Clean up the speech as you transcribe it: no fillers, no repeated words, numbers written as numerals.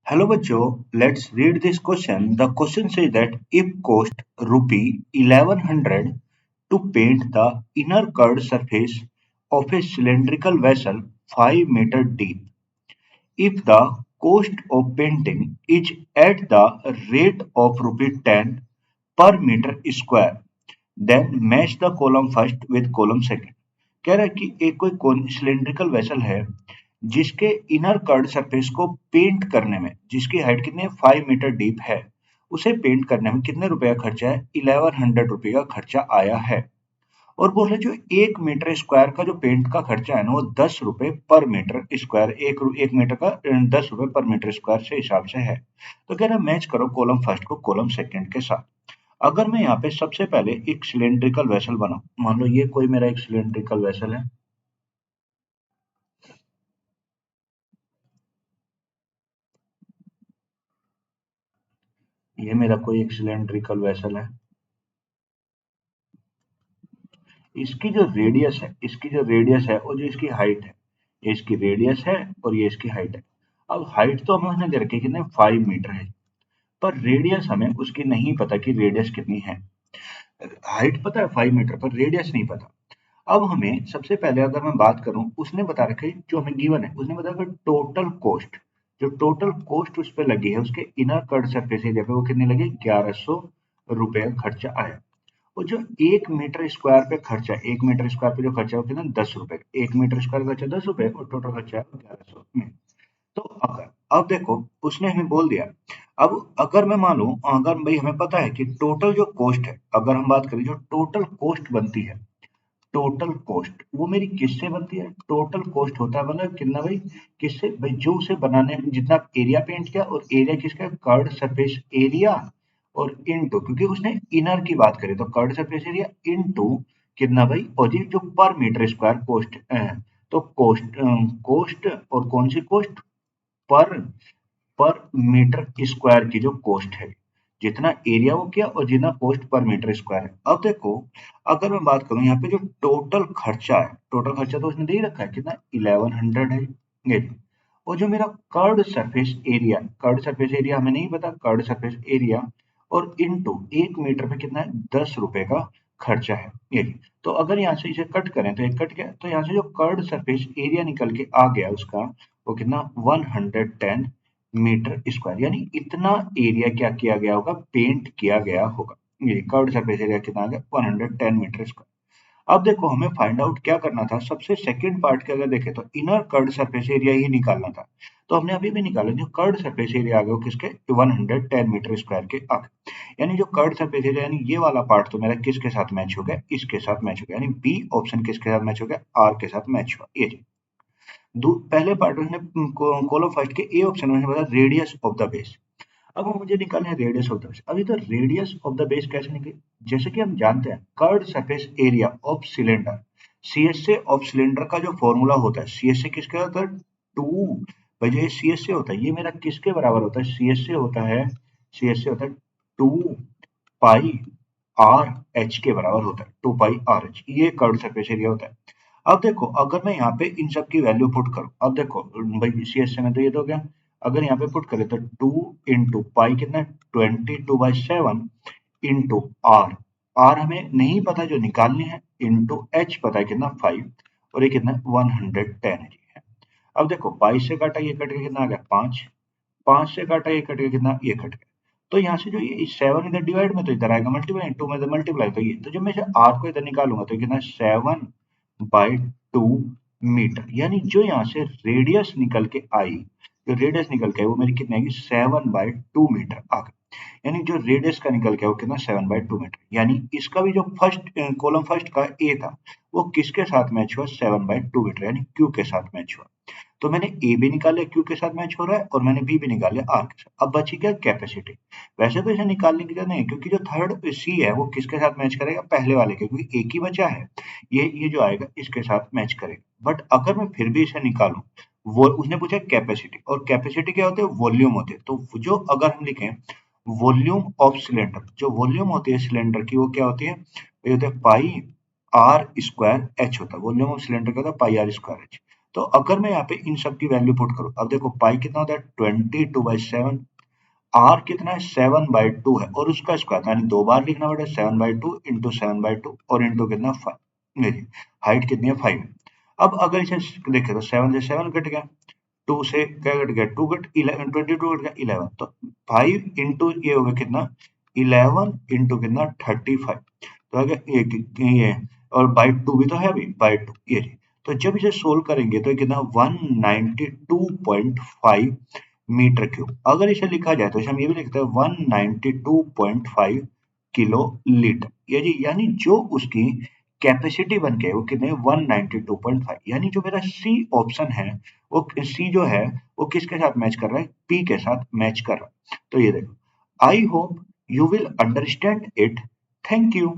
Hello बच्चों, let's read this question. The question says that if cost rupee 1100 to paint the inner curved surface of a cylindrical vessel 5 meter deep, if the cost of painting is at the rate of rupee 10 per meter square, then match the column first with column second. कह रहा है कि एक कोई cylindrical vessel है जिसके inner curved surface को paint करने में जिसकी हाइट कितनी है 5 मीटर डीप है, उसे पेंट करने में कितने रुपए का खर्चा है? 1100 रुपए का खर्चा आया है। और बोल रहे जो 1 मीटर स्क्वायर का जो पेंट का खर्चा है ना वो 10 रुपए पर मीटर स्क्वायर, एक मीटर का 10 रुपए पर मीटर स्क्वायर से हिसाब से है। तो कह रहा है मैच करो कॉलम फर्स्ट को कॉलम सेकंड के साथ। अगर मैं यहाँ पे सबसे पहले एक सिलेंड्रिकल वेसल बनाऊं, मान लो ये कोई मेरा एक सिलेंड्रिकल वेसल है, ये मेरा कोई एक सिलेंड्रिकल वेसल है। इसकी जो रेडियस है और जो इसकी हाइट है, ये इसकी रेडियस है और ये इसकी हाइट है। अब हाइट तो हमें दे रखी है कितने 5 मीटर है, पर रेडियस हमें उसकी नहीं पता कि रेडियस कितनी है। हाइट पता है 5 मीटर, पर रेडियस नहीं पता। अब हमें सबसे पहले अगर मैं बात करूं, उसने बता रखा है जो हमें गिवन है, उसने बता रखा टोटल कॉस्ट, जो टोटल कॉस्ट उस पर लगी है उसके इनर कट सरफेस एरिया पे वो कितनी लगी? 1100 रुपए का खर्चा आया। और जो 1 मीटर स्क्वायर पे खर्चा, 1 मीटर स्क्वायर पे जो खर्चा है वो कितना? 10 रुपए। 1 मीटर स्क्वायर खर्चा 10 रुपए और टोटल खर्चा है 1100 में। तो अगर अब देखो उसने हमें बोल दिया, अब अगर मैं मानूं, अगर भाई हमें पता है कि टोटल जो कॉस्ट है, अगर हम बात करें जो टोटल कॉस्ट बनती है, टोटल कॉस्ट वो मेरी किससे बनती है? टोटल कॉस्ट होता है मतलब कितना भाई, किससे भाई? जो उसे बनाने में जितना एरिया पेंट किया, और एरिया किसका? कर्ड सरफेस एरिया, और इनटू, क्योंकि उसने इनर की बात करी तो कर्ड सरफेस एरिया इनटू कितना भाई, और ये जो पर मीटर स्क्वायर कॉस्ट है, तो कॉस्ट कॉस्ट और कौन सी कॉस्ट? पर पर मीटर स्क्वायर की जो कॉस्ट है, जितना एरिया वो किया और जितना कॉस्ट पर मीटर स्क्वायर है। अब देखो अगर मैं बात करूं यहाँ पे जो टोटल खर्चा है, टोटल खर्चा तो उसने दे ही रखा है कितना? 1100 है ये। और जो मेरा curved surface area, curved surface area हमें नहीं पता, कर्ड सरफेस एरिया और इनटू 1 मीटर पे कितना है? 10 रुपए का खर्चा है ये। तो अगर यहाँ से इसे कट करें तो ये कट गया, तो यहाँ से जो कर्ड सरफेस एरिया निकल के आ गया उसका, वो कितना? 110 मीटर स्क्वायर, यानी इतना एरिया क्या किया गया होगा? पेंट किया गया होगा। ये कर्व्ड सरफेस एरिया कितना आ गया? 110 मीटर स्क्वायर। अब देखो हमें फाइंड आउट क्या करना था, सबसे सेकंड पार्ट के अगर देखें तो इनर कर्व्ड सरफेस एरिया ही निकालना था। तो हमने अभी भी निकाला, जो कर्व्ड सरफेस एरिया आ गया वो किसके? 110 मीटर स्क्वायर के आ गए। यानी जो कर्व्ड सरफेस एरिया, यानी ये वाला पार्ट तो मेरा किसके साथ मैच हो गया? इसके साथ मैच हो गया, यानी बी ऑप्शन किसके साथ मैच हो गया? आर के साथ मैच हुआ ये। पहले पार्ट में कॉलम फर्स्ट के ए ऑप्शन में बताया रेडियस ऑफ द बेस। अब मुझे निकालना है रेडियस ऑफ द बेस। अभी तो रेडियस ऑफ द बेस कैसे निकले? जैसे कि हम जानते हैं curved surface area of cylinder, CSA of cylinder का जो फॉर्मूला होता है, सीएसए किसके होता है? 2। भाई जो ये सीएसए होता है ये मेरा किसके बराबर होता है? सीएसए होता है 2 पाई आर एच के बराबर होता है, 2 पाई आर एच, ये कर्व्ड सरफेस एरिया होता है। अब देखो अगर मैं यहाँ पे इन सब की वैल्यू पुट करूं, अब देखो भाई सीएसए में तो ये तो हो गया, अगर यहाँ पे पुट करें तो 2 इंटू पाई कितना है? 22/7 इंटू आर, आर हमें नहीं पता जो निकालनी है, इंटू एच पता है कितना? 5, और ये कितना? 110 है। अब देखो 22 से काटा ये कट के कितना आ गया? 5, 5 से काटा ये कट के कितना? ये कट गया। तो यहाँ से जो ये 7 इधर डिवाइड में तो इधर आएगा मल्टीप्लाई, 2 में इधर मल्टीप्लाई, तो ये तो जब मैं आर को इधर निकालूंगा तो कितना? 7/2 मीटर, यानी जो यहाँ से रेडियस निकल के आई, जो रेडियस निकल के आई वो मेरी कितनी आएगी? 7/2 मीटर आ गई। यानी जो रेडियस का निकल के वो कितना? 7/2 मीटर। यानी इसका भी जो फर्स्ट कॉलम फर्स्ट का ए था वो किसके साथ मैच हुआ? 7/2 मीटर, यानी क्यू के साथ मैच हुआ। तो मैंने ए भी निकाल लिया, क्यू के साथ मैच हो रहा है, और मैंने बी भी निकाल लिया, आर के साथ। अब बची क्या? कैपेसिटी। वैसे तो इसे निकालने की जरूरत नहीं है, क्योंकि जो थर्ड सी है वो किसके साथ मैच करेगा? पहले वाले के, क्योंकि एक ही बचा है, ये जो आएगा इसके साथ मैच करेगा। बट अगर मैं फिर भी इसे निकालूं, वो उसने पूछा कैपेसिटी, और कैपेसिटी क्या होते हैं? वॉल्यूम होते हैं। तो जो अगर हम लिखें वॉल्यूम ऑफ सिलेंडर, जो वॉल्यूम होती है सिलेंडर की वो क्या होती है? ये होता है पाई आर स्क्वायर एच होता है। वॉल्यूम ऑफ सिलेंडर क्या होता है? पाई आर स्क्वायर एच। तो अगर मैं यहाँ पे इन सब की वैल्यू पुट करूँ, अब देखो पाई कितना होता है 22/7, आर कितना है 7/2 है और उसका स्क्वायर यानी 2 बार लिखना पड़ेगा 7/2 इंटू 7/2 और इंटू कितना 5। देखिए हाइट कितनी है 5। अब अगर इसे देखे तो 7 से 7 कट गया, 2 से क्या कट गया 2 कट 11 22 कट गया 11, तो 5 इंटू ये हो गया कितना 11 इंटू कितना 35, तो आ गया ये और बाई 2 भी तो है अभी बाई 2 ये। तो जब इसे सोल्व करेंगे तो ये कितना 192.5 मीटर क्यूब। अगर इसे लिखा जाए तो इसे हम ये भी लिखते हैं 192.5 किलो लीटर, ये जी यानी जो उसकी कैपेसिटी बन के वो कितने 192.5, यानी जो मेरा सी ऑप्शन है वो सी जो है वो किसके साथ मैच कर रहा है, पी के साथ मैच कर रहा है। तो ये देखो, I hope you will understand it. Thank you.